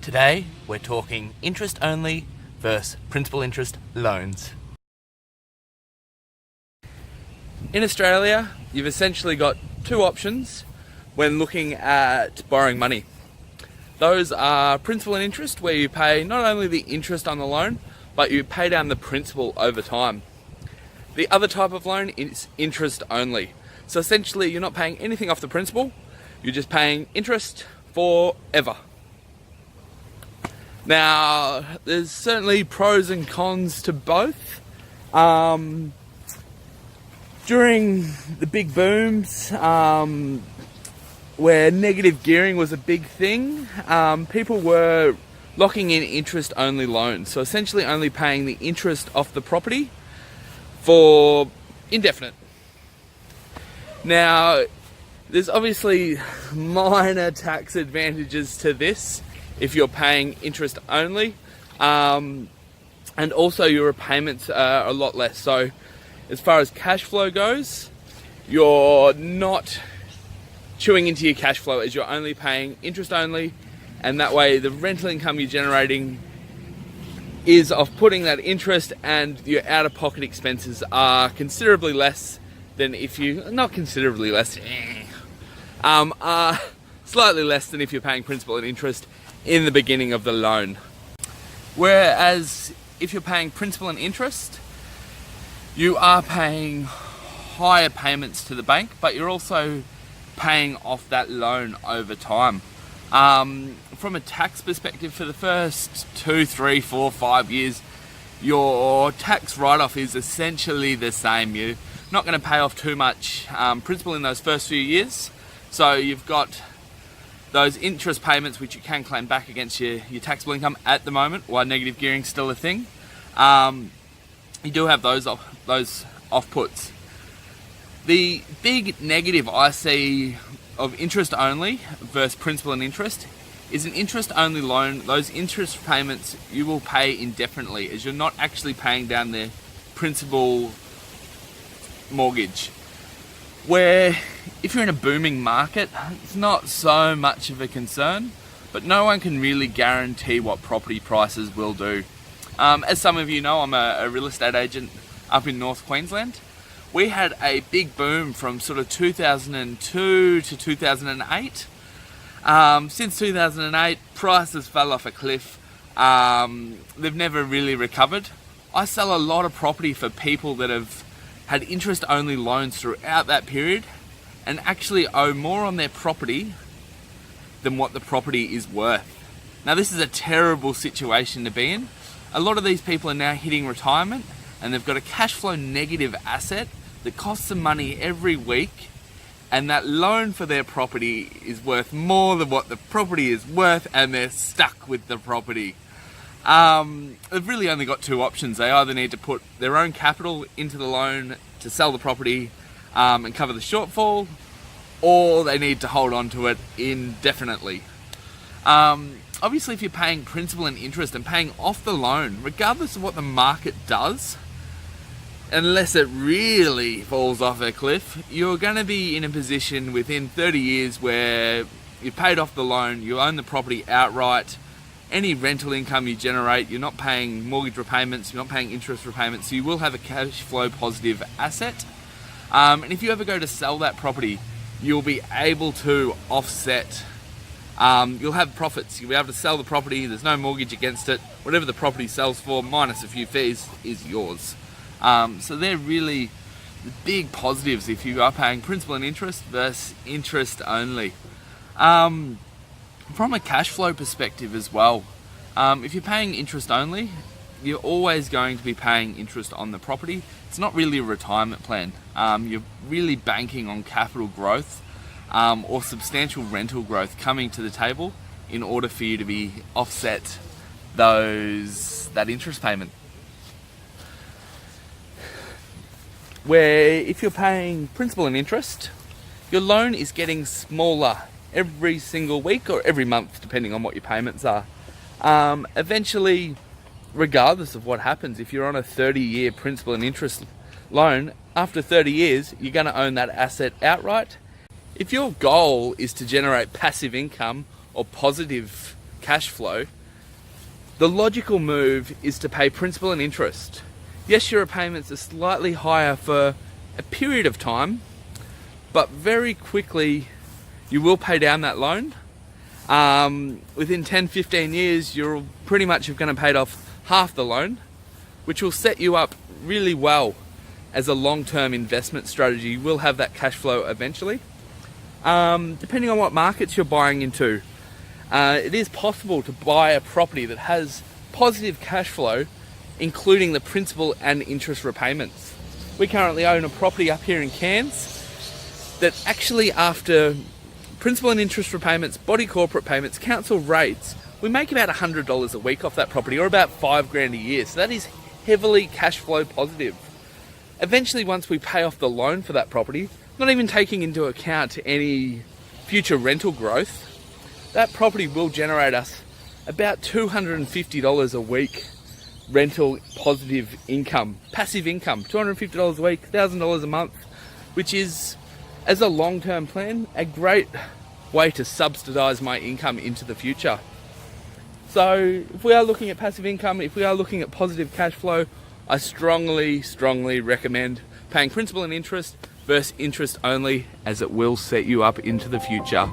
Today, we're talking interest only versus principal interest loans. In Australia, you've essentially got two options when looking at borrowing money. Those are principal and interest, where you pay not only the interest on the loan, but you pay down the principal over time. The other type of loan is interest only. So essentially, you're not paying anything off the principal, you're just paying interest forever. Now, there's certainly pros and cons to both. During the big booms, where negative gearing was a big thing, people were locking in interest-only loans. So essentially only paying the interest off the property for indefinite. Now, there's obviously minor tax advantages to this if you're paying interest only, and also your repayments are a lot less. So as far as cash flow goes, you're not chewing into your cash flow as you're only paying interest only, and that way the rental income you're generating is off putting that interest, and your out-of-pocket expenses are considerably less than if you, not considerably less, are slightly less than if you're paying principal and interest in the beginning of the loan. Whereas if you're paying principal and interest, you are paying higher payments to the bank, but you're also paying off that loan over time. From a tax perspective, for the first 2, 3, 4, 5 years, your tax write-off is essentially the same. You're not going to pay off too much principal in those first few years. So you've got those interest payments which you can claim back against your taxable income at the moment, while negative gearing is still a thing. You do have those off-puts. The big negative I see of interest only versus principal and interest is an interest only loan. Those interest payments you will pay indefinitely, as you're not actually paying down the principal mortgage. Where if you're in a booming market, it's not so much of a concern, but no one can really guarantee what property prices will do. As some of you know, I'm a real estate agent up in North Queensland. We had a big boom from sort of 2002 to 2008. Since 2008, prices fell off a cliff. They've never really recovered. I sell a lot of property for people that have had interest-only loans throughout that period and actually owe more on their property than what the property is worth. Now, this is a terrible situation to be in. A lot of these people are now hitting retirement and they've got a cash flow negative asset that costs them money every week, and that loan for their property is worth more than what the property is worth, and they're stuck with the property. They've really only got two options. They either need to put their own capital into the loan to sell the property and cover the shortfall, or they need to hold on to it indefinitely. Obviously, if you're paying principal and interest and paying off the loan, regardless of what the market does, unless it really falls off a cliff, you're going to be in a position within 30 years where you've paid off the loan, you own the property outright. Any rental income you generate, you're not paying mortgage repayments, you're not paying interest repayments, so you will have a cash flow positive asset. And if you ever go to sell that property, you'll be able to offset, you'll have profits, you'll be able to sell the property, there's no mortgage against it, whatever the property sells for, minus a few fees, is yours. So they're really the big positives if you are paying principal and interest versus interest only. From a cash flow perspective as well, if you're paying interest only, you're always going to be paying interest on the property. It's not really a retirement plan. You're really banking on capital growth or substantial rental growth coming to the table in order for you to be offset that interest payment. Where if you're paying principal and interest, your loan is getting smaller every single week or every month, depending on what your payments are. Eventually, regardless of what happens, if you're on a 30-year principal and interest loan, after 30 years, you're going to own that asset outright. If your goal is to generate passive income or positive cash flow, the logical move is to pay principal and interest. Yes, your repayments are slightly higher for a period of time, but very quickly you will pay down that loan. Within 10-15 years, you're pretty much going to paid off half the loan, which will set you up really well as a long-term investment strategy. You will have that cash flow eventually. Depending on what markets you're buying into, it is possible to buy a property that has positive cash flow, including the principal and interest repayments. We currently own a property up here in Cairns that actually, after principal and interest repayments, body corporate payments, council rates, we make about $100 a week off that property, or about $5,000 a year. So that is heavily cash flow positive. Eventually, once we pay off the loan for that property, not even taking into account any future rental growth, that property will generate us about $250 a week rental positive income, passive income, $250 a week, $1,000 a month, which is, as a long-term plan, a great way to subsidize my income into the future. So if we are looking at passive income, if we are looking at positive cash flow, I strongly recommend paying principal and interest versus interest only, as it will set you up into the future.